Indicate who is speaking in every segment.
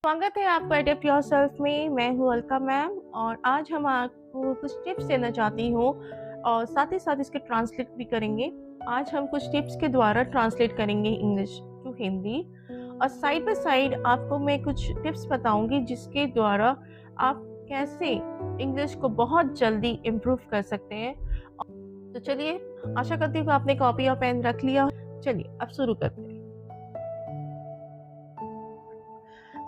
Speaker 1: स्वागत है आपका एडेप्ट योरसेल्फ में। मैं हूँ अलका मैम और आज हम आपको कुछ टिप्स देना चाहती हूँ और साथ ही साथ इसके ट्रांसलेट भी करेंगे। आज हम कुछ टिप्स के द्वारा ट्रांसलेट करेंगे इंग्लिश टू हिंदी और साइड बाय साइड आपको मैं कुछ टिप्स बताऊंगी जिसके द्वारा आप कैसे इंग्लिश को बहुत जल्दी इम्प्रूव कर सकते हैं। तो चलिए, आशा करती हूँ कि आपने कॉपी और पेन रख लिया। चलिए अब शुरू करते हैं।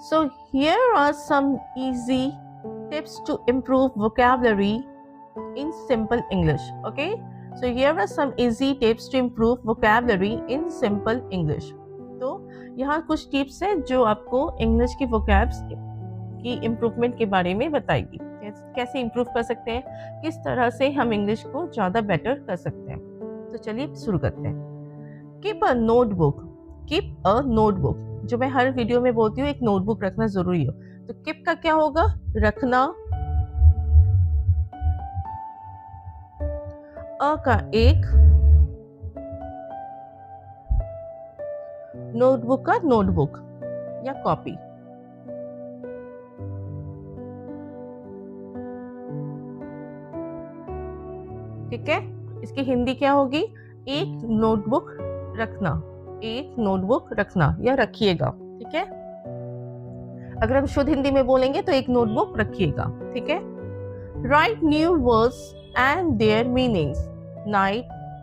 Speaker 1: So here are some easy tips to improve vocabulary in simple English. Okay, so here are some easy tips to improve vocabulary in simple English. तो यहाँ कुछ टिप्स हैं जो आपको इंग्लिश की vocabs की इम्प्रूवमेंट के बारे में बताएगी। कैसे इम्प्रूव कर सकते हैं, किस तरह से हम इंग्लिश को ज़्यादा बेटर कर सकते हैं। तो चलिए शुरू करते हैं। Keep a notebook. Keep a notebook, जो मैं हर वीडियो में बोलती हूँ, एक नोटबुक रखना जरूरी हो। तो कीप का क्या होगा? रखना। अ का एक, नोटबुक का नोटबुक या कॉपी। ठीक है, इसकी हिंदी क्या होगी? एक नोटबुक रखना। एक नोटबुक रखना या रखिएगा। ठीक है, अगर हम शुद्ध हिंदी में बोलेंगे तो एक नोटबुक रखिएगा। ठीक है। Right new words and there meanings.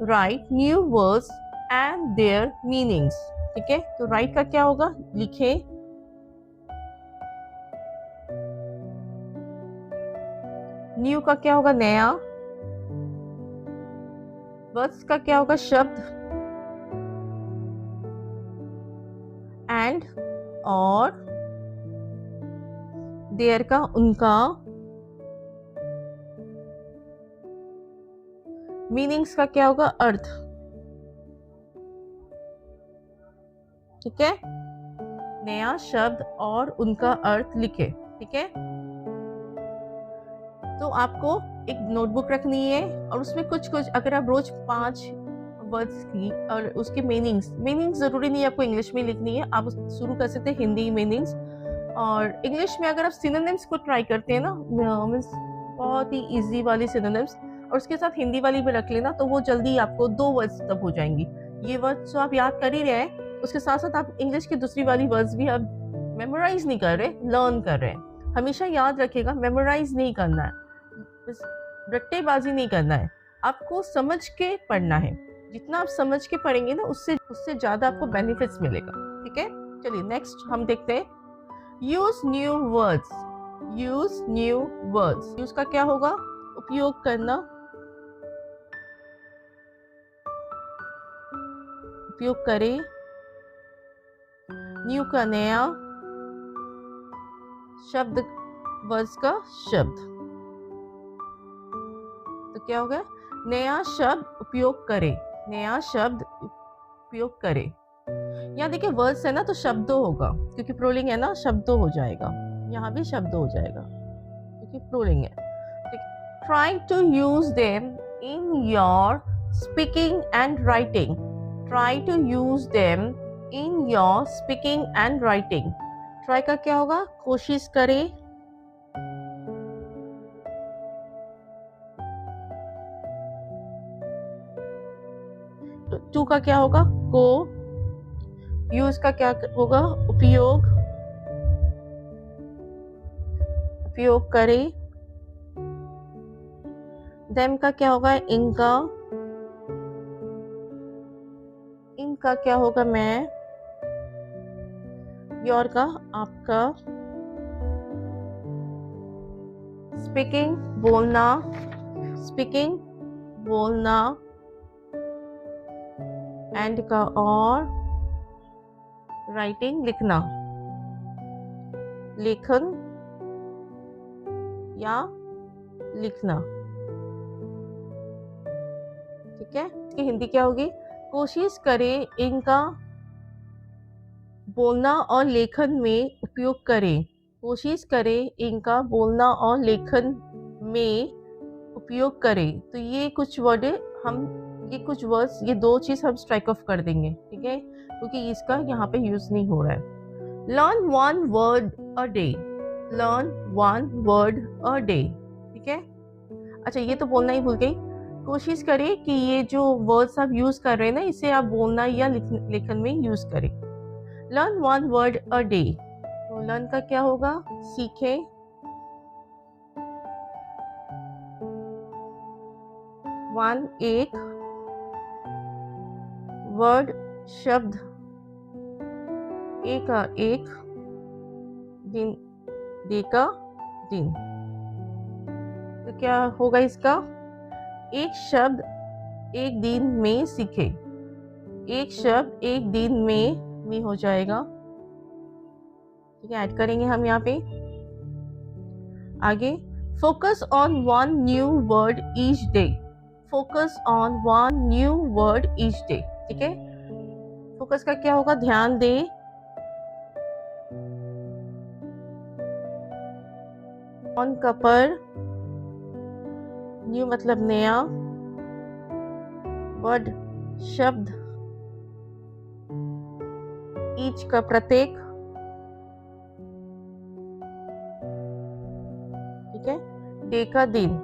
Speaker 1: Right new words and there meanings. ठीक है, तो राइट का क्या होगा? लिखे। न्यू का क्या होगा? नया। वर्ड्स का क्या होगा? शब्द। एंड और देयर का उनका। मीनिंग्स का क्या होगा? अर्थ। ठीक है, नया शब्द और उनका अर्थ लिखे। ठीक है, तो आपको एक नोटबुक रखनी है और उसमें कुछ अगर आप रोज 5 वर्ड्स की और उसके मीनिंग्स जरूरी नहीं है आपको इंग्लिश में लिखनी है, आप शुरू कर सकते हैं हिंदी मीनिंग्स। और इंग्लिश में अगर आप सिनोनिम्स को ट्राई करते हैं ना, मीन्स बहुत ही इजी वाली सिनोनिम्स, और उसके साथ हिंदी वाली भी रख लेना, तो वो जल्दी आपको 2 वर्ड्स तब हो जाएंगी। ये वर्ड्स जो आप याद कर ही रहे हैं, उसके साथ साथ आप इंग्लिश की दूसरी वाली वर्ड्स भी आप मेमोराइज नहीं कर रहे, लर्न कर रहे हैं। हमेशा याद रखिएगा, मेमोराइज नहीं करना है, रट्टेबाजी नहीं करना है, आपको समझ के पढ़ना है। जितना आप समझ के पढ़ेंगे ना, उससे ज्यादा आपको बेनिफिट्स मिलेगा। ठीक है, चलिए नेक्स्ट हम देखते हैं। Use new words. Use new words, use का क्या होगा? उपयोग करना। उपयोग करें। न्यू का नया, शब्द वर्ड्स का शब्द। तो क्या होगा? नया शब्द उपयोग करें। नया शब्द उपयोग करें। यहाँ देखिए वर्ड्स है ना, तो शब्दों होगा, क्योंकि प्रोलिंग है ना, शब्दों हो जाएगा। यहाँ भी शब्द हो जाएगा क्योंकि प्रोलिंग है। Try to use them in your speaking and writing. Try to use them in your speaking and writing. Try का क्या होगा? कोशिश करें। टू का क्या होगा? को। यूज का क्या होगा? उपयोग। उपयोग करें। देम का क्या होगा? इनका। इनका क्या होगा? मैं। योर का आपका। स्पीकिंग बोलना। स्पीकिंग बोलना। एंड का और। राइटिंग लिखना, लेखन या लिखना। ठीक है, इसकी हिंदी क्या होगी? कोशिश करें इनका बोलना और लेखन में उपयोग करें। कोशिश करें इनका बोलना और लेखन में उपयोग करें। तो ये कुछ वर्ड हम ये कुछ वर्ड्स, ये 2 चीज हम स्ट्राइक ऑफ कर देंगे। ठीक है, क्योंकि इसका यहाँ पे यूज नहीं हो रहा है। Learn one word a day, learn one word a day, ठीक है। अच्छा, ये तो बोलना ही भूल गई। कोशिश करें कि ये जो वर्ड्स आप यूज कर रहे हैं ना, इसे आप बोलना या लिखन में यूज करें। Learn one word a day, तो लर्न का क्या होगा, सीखें। वन एक, वर्ड शब्द, एक का एक, दिन डे का दिन। तो क्या होगा इसका, एक शब्द एक दिन में सीखे, एक शब्द एक दिन में हो जाएगा, ठीक है। ऐड करेंगे हम यहाँ पे। आगे, focus on one new word each day, focus on one new word each day, ठीक है। फोकस का क्या होगा, ध्यान दे। ऑन का पर, न्यू मतलब नया, वर्ड शब्द, ईच का प्रत्येक, ठीक है। डे का दिन,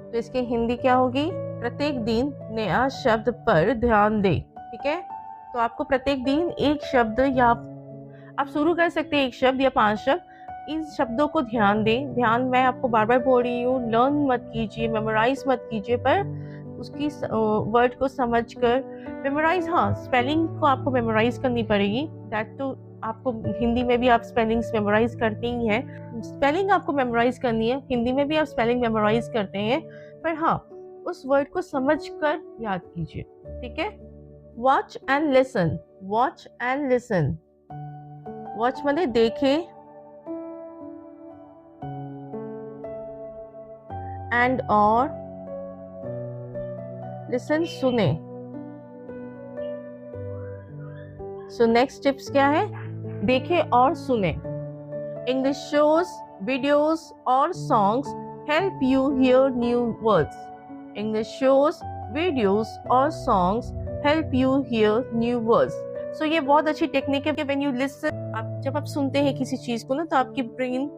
Speaker 1: तो इसकी हिंदी क्या होगी, प्रत्येक दिन नया शब्द पर ध्यान दे, ठीक है। तो आपको प्रत्येक दिन एक शब्द, या आप शुरू कर सकते हैं एक शब्द या 5 शब्द, इन शब्दों को ध्यान दें। ध्यान मैं आपको बार बार बोल रही हूँ, लर्न मत कीजिए, मेमोराइज मत कीजिए, पर उसकी वर्ड को समझकर मेमोराइज, हाँ स्पेलिंग को आपको मेमोराइज करनी पड़ेगी। दैट तो आपको हिंदी में भी आप स्पेलिंग्स मेमोराइज करते ही हैं, स्पेलिंग आपको मेमोराइज करनी है, हिंदी में भी आप स्पेलिंग मेमोराइज करते हैं, पर हाँ उस वर्ड को समझकर याद कीजिए, ठीक है। Watch and listen, watch and listen, watch माने देखे, एंड और, लिसन सुने। सो नेक्स्ट टिप्स क्या है, देखे और सुने। इंग्लिश शोज, वीडियोस और songs help you hear new words. English shows, videos और songs help you hear new words. So ये बहुत अच्छी टेक्निक है। व्हेन यू लिसन, आप जब आप सुनते हैं किसी चीज को ना, तो आपकी ब्रेन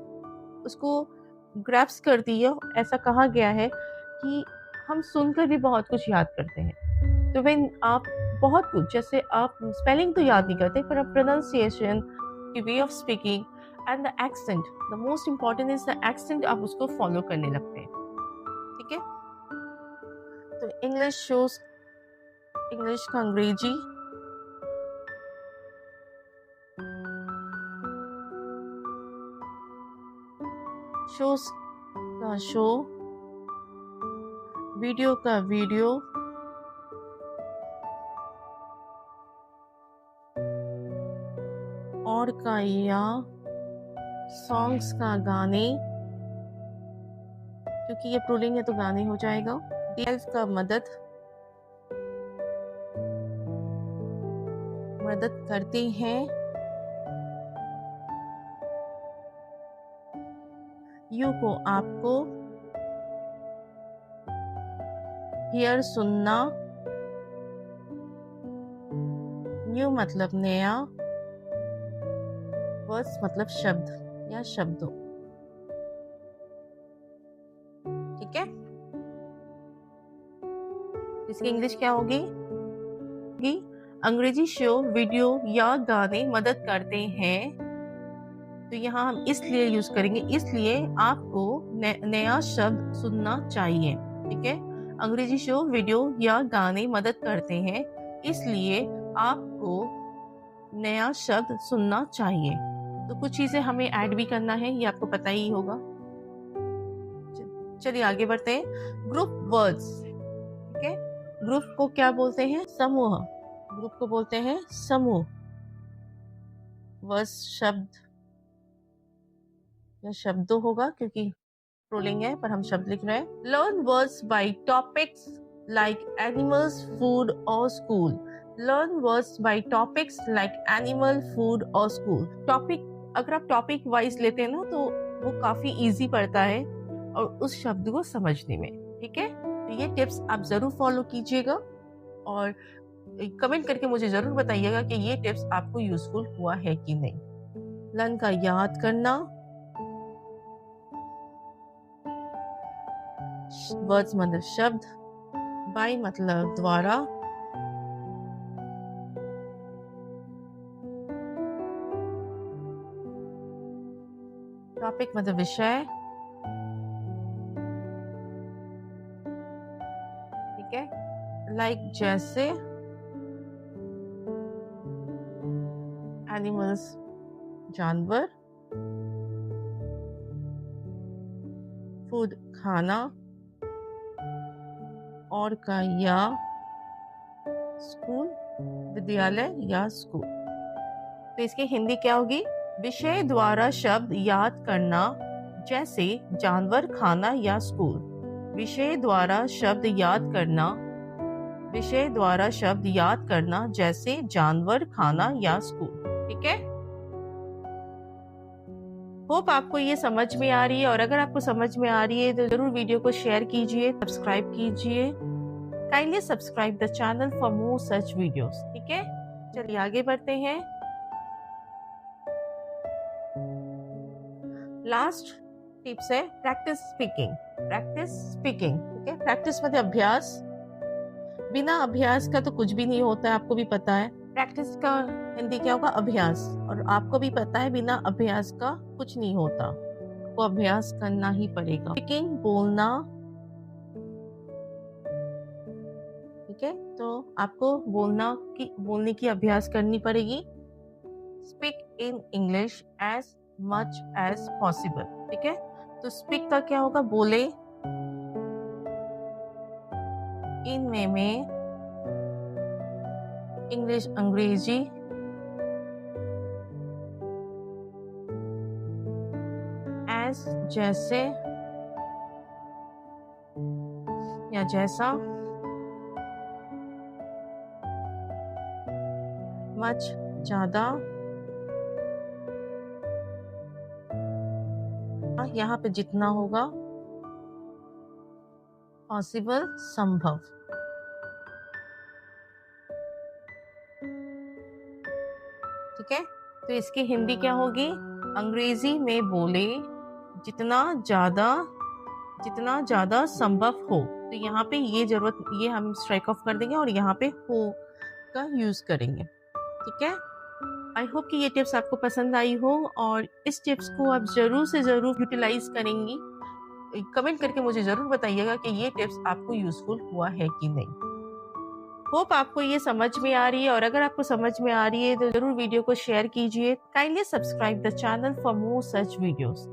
Speaker 1: उसको ग्रैप्स करती है। ऐसा कहा गया है कि हम सुनकर भी बहुत कुछ याद करते हैं। तो व्हेन आप बहुत कुछ, जैसे आप स्पेलिंग तो याद नहीं करते, पर आप pronunciation, way of speaking and the accent, the most important is the accent, आप उसको फॉलो करने लगते हैं, ठीक है। तो इंग्लिश शोज, इंग्लिश का अंग्रेजी, शोज का शो, वीडियो का वीडियो, और का या, सॉन्ग्स का गाने, क्योंकि ये प्रूलिंग है तो गाने हो जाएगा। हेल्प का मदद, मदद करते हैं। यू को आपको, हियर सुनना, न्यू मतलब नया, वर्ड्स मतलब शब्द या शब्दों, ठीक है। इसकी इंग्लिश क्या होगी, अंग्रेजी शो, वीडियो या गाने मदद करते हैं। तो यहाँ हम इसलिए यूज करेंगे, इसलिए आपको नया शब्द सुनना चाहिए, ठीक है। अंग्रेजी शो, वीडियो या गाने मदद करते हैं, इसलिए आपको नया शब्द सुनना चाहिए। तो कुछ चीजें हमें ऐड भी करना है, ये आपको पता ही होगा। चलिए आगे बढ़ते हैं। ग्रुप वर्ड्स, ठीक है। ग्रुप को क्या बोलते हैं, समूह। ग्रुप को बोलते हैं समूह। वर्ड्स शब्द या शब्दों होगा, क्योंकि रोलिंग है, पर हम शब्द लिख रहे हैं। Learn words by topics like animals, food और school. Learn words by topics like animal, food और स्कूल। टॉपिक, अगर आप टॉपिक वाइज लेते हैं ना, तो वो काफी इजी पड़ता है और उस शब्द को समझने में, ठीक है। तो ये टिप्स आप जरूर फॉलो कीजिएगा। और कमेंट करके मुझे ज़रूर बताइएगा कि ये टिप्स आपको यूज़फुल हुआ है कि नहीं। लर्न का याद करना, वर्ड्स मतलब शब्द, बाय मतलब द्वारा, टॉपिक मतलब विषय, ठीक है, लाइक जैसे, एनिमल्स जानवर, फूड खाना, और का या, स्कूल विद्यालय या स्कूल। तो इसकी हिंदी क्या होगी? विषय द्वारा शब्द याद करना जैसे जानवर खाना या स्कूल। विषय द्वारा शब्द याद करना, विषय द्वारा शब्द याद करना जैसे जानवर खाना या स्कूल। ठीक है, होप आपको ये समझ में आ रही है, और अगर आपको समझ में आ रही है तो जरूर वीडियो को शेयर कीजिए, सब्सक्राइब कीजिए। Kindly subscribe the channel for more such videos. ठीक है, चलिए आगे बढ़ते हैं। लास्ट टिप्स है प्रैक्टिस स्पीकिंग। प्रैक्टिस स्पीकिंग, ठीक है, प्रैक्टिस मतलब अभ्यास। बिना अभ्यास का तो कुछ भी नहीं होता है, आपको भी पता है। प्रैक्टिस का हिंदी क्या होगा? अभ्यास। और आपको भी पता है बिना अभ्यास का कुछ नहीं होता, आपको अभ्यास करना ही पड़ेगा। स्पीकिंग बोलना, ठीक है, तो आपको बोलने की अभ्यास करनी पड़ेगी। Speak in English as much as possible. ठीक है, तो स्पीक का क्या होगा? बोले। इन में इंग्लिश अंग्रेजी, एज जैसे या जैसा, मच ज्यादा, यहाँ पे जितना होगा, पॉसिबल संभव। ठीक है, तो इसकी हिंदी क्या होगी? अंग्रेजी में बोले जितना ज्यादा संभव हो। तो यहाँ पे ये हम स्ट्राइक ऑफ कर देंगे और यहाँ पे हो का यूज करेंगे। ठीक है, आई होप कि ये टिप्स आपको पसंद आई हो और इस टिप्स को आप जरूर से जरूर यूटिलाइज करेंगी। कमेंट करके मुझे जरूर बताइएगा कि ये टिप्स आपको यूजफुल हुआ है कि नहीं। होप आपको ये समझ में आ रही है, और अगर आपको समझ में आ रही है तो जरूर वीडियो को शेयर कीजिए। Kindly subscribe the channel for more such videos.